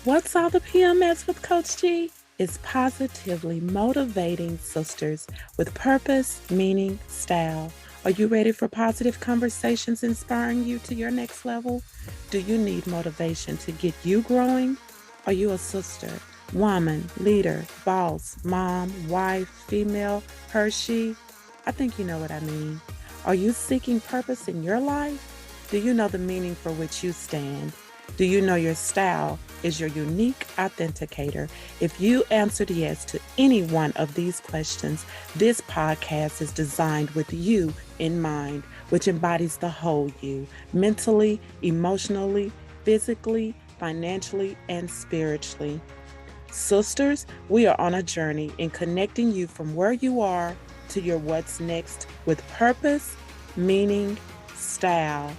What's all the PMS with Coach G? It's positively motivating sisters with purpose, meaning, style. Are you ready for positive conversations inspiring you to your next level? Do you need motivation to get you growing? Are you a sister, woman, leader, boss, mom, wife, female, her, she? I think you know what I mean. Are you seeking purpose in your life? Do you know the meaning for which you stand? Do you know your style is your unique authenticator? If you answered yes to any one of these questions, this podcast is designed with you in mind, which embodies the whole you mentally, emotionally, physically, financially, and spiritually. Sisters, we are on a journey in connecting you from where you are to your what's next with purpose, meaning, style,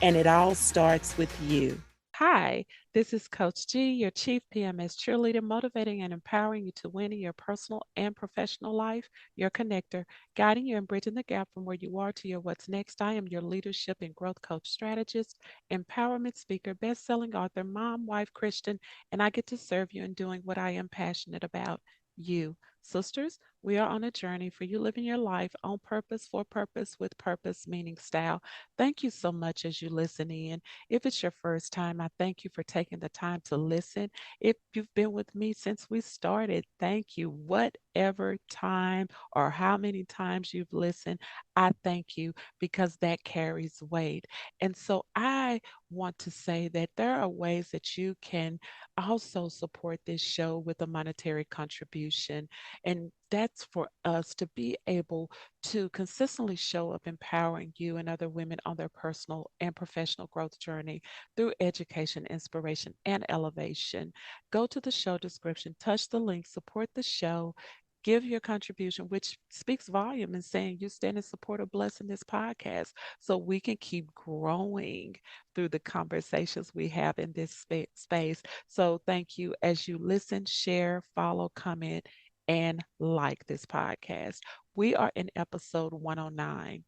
and it all starts with you. Hi, this is Coach G, your Chief PMS cheerleader, motivating and empowering you to win in your personal and professional life, your connector, guiding you and bridging the gap from where you are to your what's next. I am your leadership and growth coach strategist, empowerment speaker, best-selling author, mom, wife, Christian, and I get to serve you in doing what I am passionate about. You, sisters, we are on a journey for you living your life on purpose, for purpose, with purpose, meaning style. Thank you so much as you listen in. If it's your first time, I thank you for taking the time to listen. If you've been with me since we started, thank you. Whatever time or how many times you've listened, I thank you because that carries weight. And so I want to say that there are ways that you can also support this show with a monetary contribution. And that's for us to be able to consistently show up empowering you and other women on their personal and professional growth journey through education, inspiration, and elevation. Go to the show description, touch the link, support the show. Give your contribution, which speaks volume in saying you stand in support of blessing this podcast so we can keep growing through the conversations we have in this space. So, thank you as you listen, share, follow, comment, and like this podcast. We are in episode 109.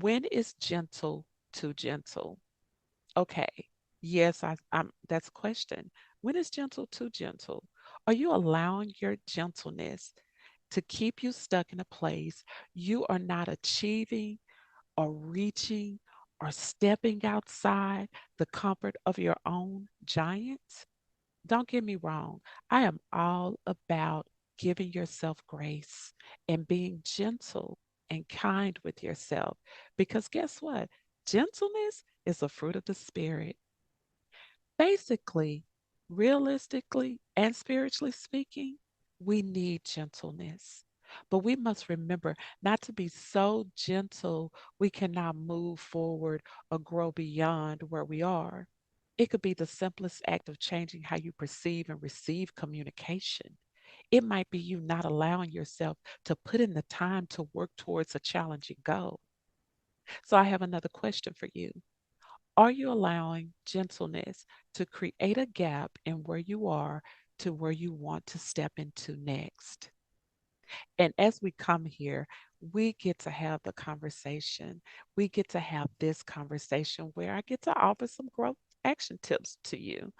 When is gentle too gentle? Okay. Yes, I'm that's a question. When is gentle too gentle? Are you allowing your gentleness to keep you stuck in a place you are not achieving or reaching or stepping outside the comfort of your own giants? Don't get me wrong. I am all about giving yourself grace and being gentle and kind with yourself. Because guess what? Gentleness is a fruit of the Spirit. Basically, realistically and spiritually speaking, we need gentleness. But we must remember not to be so gentle we cannot move forward or grow beyond where we are. It could be the simplest act of changing how you perceive and receive communication. It might be you not allowing yourself to put in the time to work towards a challenging goal. So, I have another question for you. Are you allowing gentleness to create a gap in where you are to where you want to step into next? And as we come here, we get to have the conversation. We get to have this conversation where I get to offer some growth action tips to you.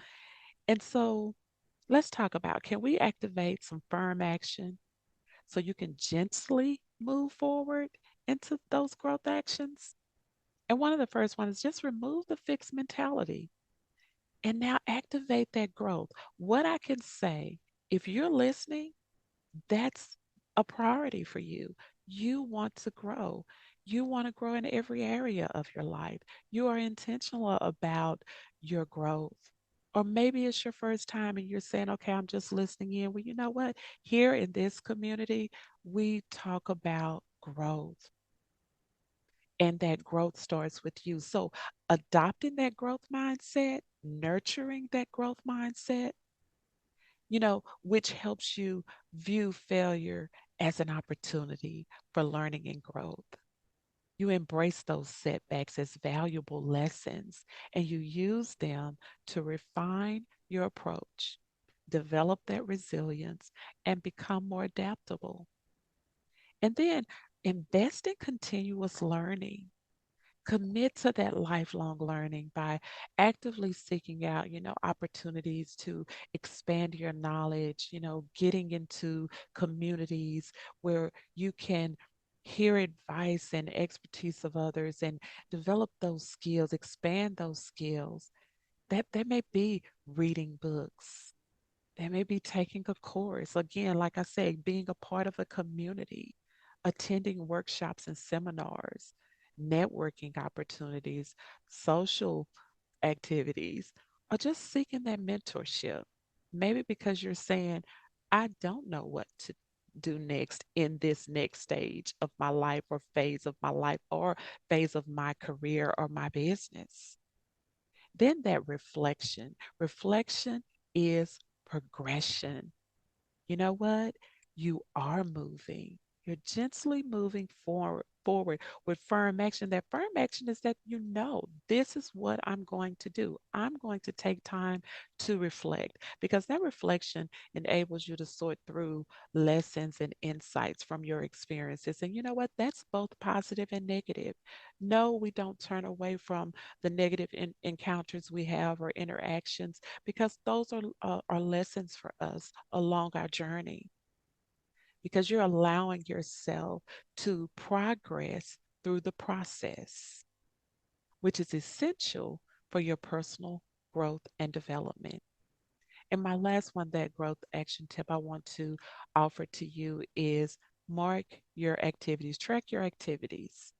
And so let's talk about, can we activate some firm action so you can gently move forward into those growth actions? And one of the first ones is just remove the fixed mentality and now activate that growth. What I can say, if you're listening, that's a priority for you. You want to grow. You want to grow in every area of your life. You are intentional about your growth. Or maybe it's your first time and you're saying, okay, I'm just listening in. Well, you know what? Here in this community, we talk about growth, and that growth starts with you. So, adopting that growth mindset, nurturing that growth mindset, which helps you view failure as an opportunity for learning and growth. You embrace those setbacks as valuable lessons and you use them to refine your approach, develop that resilience, and become more adaptable. And then invest in continuous learning. Commit to that lifelong learning by actively seeking out, opportunities to expand your knowledge, getting into communities where you can hear advice and expertise of others and develop those skills, expand those skills. That may be reading books. They may be taking a course. Again, like I said, being a part of a community, attending workshops and seminars, networking opportunities, social activities, or just seeking that mentorship. Maybe because you're saying, I don't know what to do next in this next stage of my life or phase of my life or phase of my career or my business. Then that reflection. Reflection is progression. You know what? You are moving. You're gently moving forward with firm action. That firm action is that this is what I'm going to do. I'm going to take time to reflect because that reflection enables you to sort through lessons and insights from your experiences. And you know what? That's both positive and negative. No, we don't turn away from the negative encounters we have or interactions because those are lessons for us along our journey because you're allowing yourself to progress through the process, which is essential for your personal growth and development. And my last one, that growth action tip I want to offer to you is mark your activities, track your activities.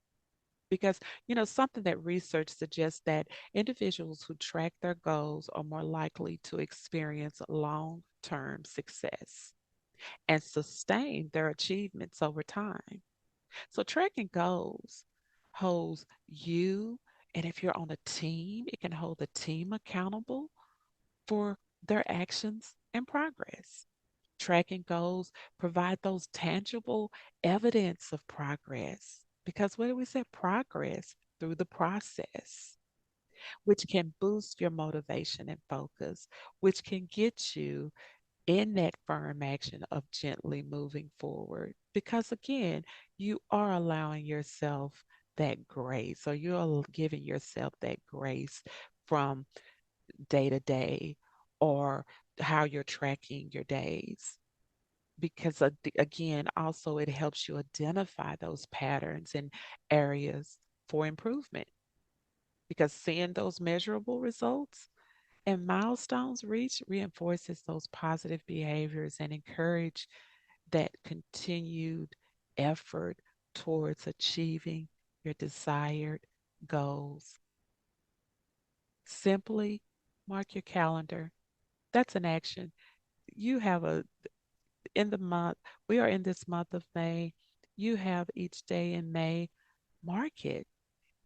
Because, something that research suggests that individuals who track their goals are more likely to experience long term success and sustain their achievements over time. So, tracking goals holds you, and if you're on a team, it can hold the team accountable for their actions and progress. Tracking goals provide those tangible evidence of progress. Because what do we say? Progress through the process, which can boost your motivation and focus, which can get you in that firm action of gently moving forward. Because again, you are allowing yourself that grace, or you're giving yourself that grace from day to day, or how you're tracking your days. Because again, also it helps you identify those patterns and areas for improvement. Because seeing those measurable results and milestones reached reinforces those positive behaviors and encourage that continued effort towards achieving your desired goals. Simply mark your calendar. That's an action. You have in the month, we are in this month of May. You have each day in May, mark it.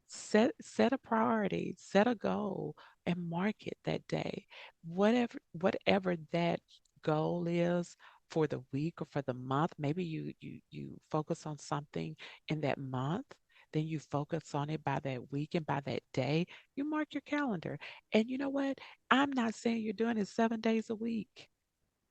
Set a priority, set a goal, and mark it that day. Whatever that goal is for the week or for the month, maybe you focus on something in that month, then you focus on it by that week and by that day, you mark your calendar. And you know what? I'm not saying you're doing it 7 days a week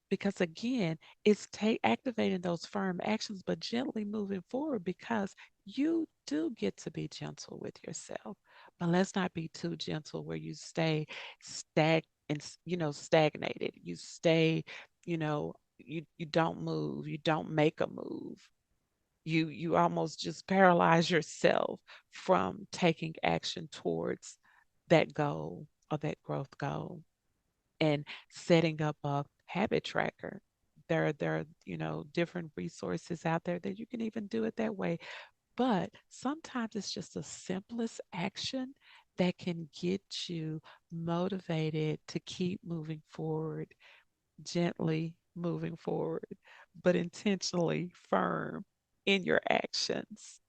because again, it's activating those firm actions, but gently moving forward because you do get to be gentle with yourself. But let's not be too gentle where you stay stagnated. You stay, you don't move, you don't make a move. You almost just paralyze yourself from taking action towards that goal or that growth goal and setting up a habit tracker. There are, different resources out there that you can even do it that way. But sometimes it's just the simplest action that can get you motivated to keep moving forward, gently moving forward, but intentionally firm in your actions.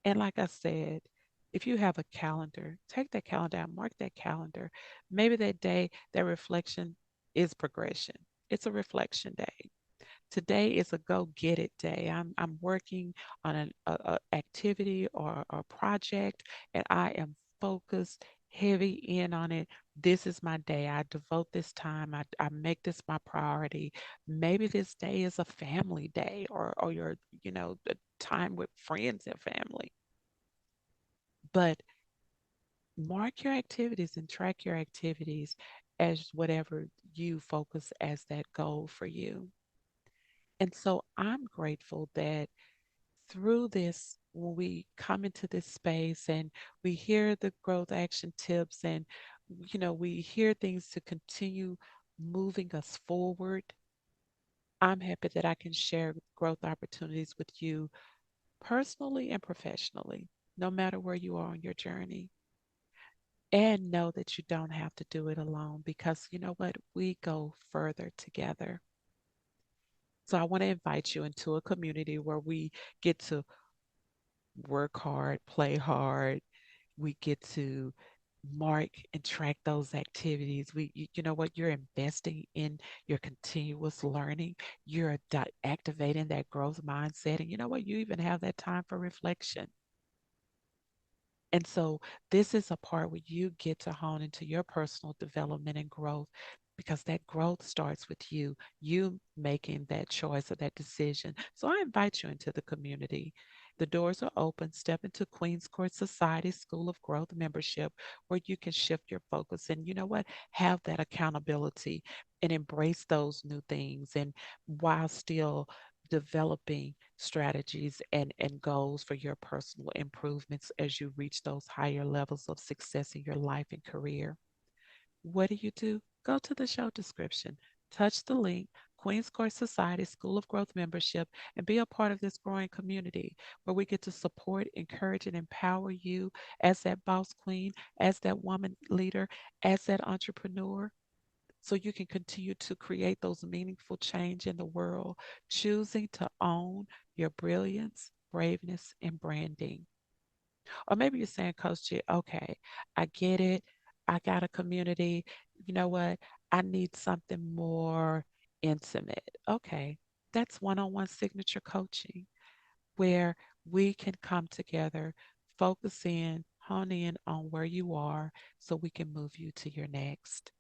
And like I said, if you have a calendar, take that calendar out, mark that calendar. Maybe that day, that reflection is progression. It's a reflection day. Today is a go get it day. I'm working on a activity or a project, and I am focused heavy in on it. This is my day. I devote this time. I make this my priority. Maybe this day is a family day or your, the time with friends and family. But Mark your activities and track your activities as whatever you focus as that goal for you. And so I'm grateful that through this, when we come into this space and we hear the growth action tips and, we hear things to continue moving us forward, I'm happy that I can share growth opportunities with you personally and professionally, no matter where you are on your journey. And know that you don't have to do it alone because you know what? We go further together. So I want to invite you into a community where we get to work hard, play hard. We get to mark and track those activities. You know what? You're investing in your continuous learning. You're activating that growth mindset. And you know what? You even have that time for reflection. And so this is a part where you get to hone into your personal development and growth because that growth starts with you making that choice or that decision. So I invite you into the community. The doors are open. Step into Queen's Court Society School of Growth membership where you can shift your focus and you know what? Have that accountability and embrace those new things and while still developing strategies and goals for your personal improvements as you reach those higher levels of success in your life and career. What do? Go to the show description, touch the link, Queen's Court Society School of Growth membership, and be a part of this growing community where we get to support, encourage, and empower you as that boss queen, as that woman leader, as that entrepreneur so you can continue to create those meaningful change in the world, choosing to own your brilliance, braveness, and branding. Or maybe you're saying, Coach G, okay, I get it. I got a community. You know what? I need something more intimate. Okay, that's one on one signature coaching where we can come together, focus in, hone in on where you are so we can move you to your next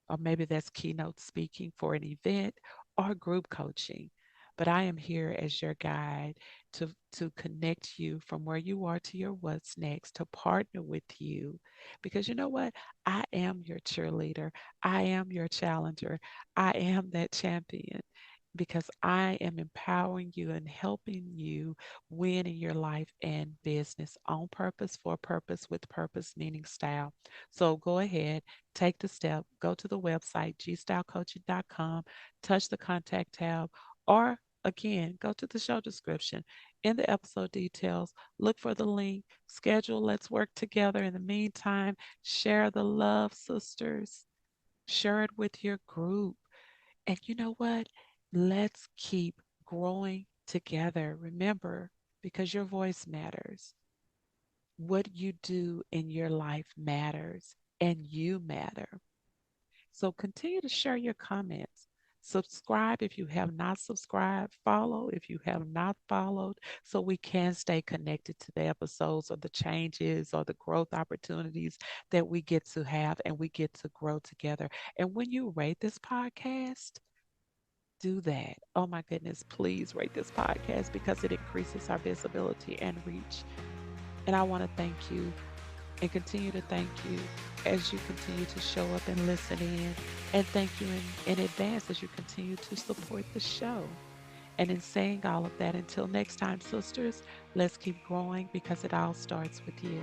or maybe that's keynote speaking for an event or group coaching. But I am here as your guide to connect you from where you are to your what's next, to partner with you. Because you know what? I am your cheerleader. I am your challenger. I am that champion because I am empowering you and helping you win in your life and business on purpose, for purpose, with purpose, meaning style. So go ahead, take the step, go to the website, gstylecoaching.com, touch the contact tab, or again, go to the show description. In the episode details, look for the link, schedule, let's work together. In the meantime, share the love, sisters. Share it with your group. And you know what? Let's keep growing together. Remember, because your voice matters. What you do in your life matters, and you matter. So continue to share your comments. Subscribe if you have not subscribed. Follow if you have not followed, so we can stay connected to the episodes or the changes or the growth opportunities that we get to have and we get to grow together. And when you rate this podcast, do that. Oh my goodness, please rate this podcast because it increases our visibility and reach. And I want to thank you and continue to thank you as you continue to show up and listen in. And thank you in advance as you continue to support the show. And in saying all of that, until next time, sisters, let's keep growing because it all starts with you.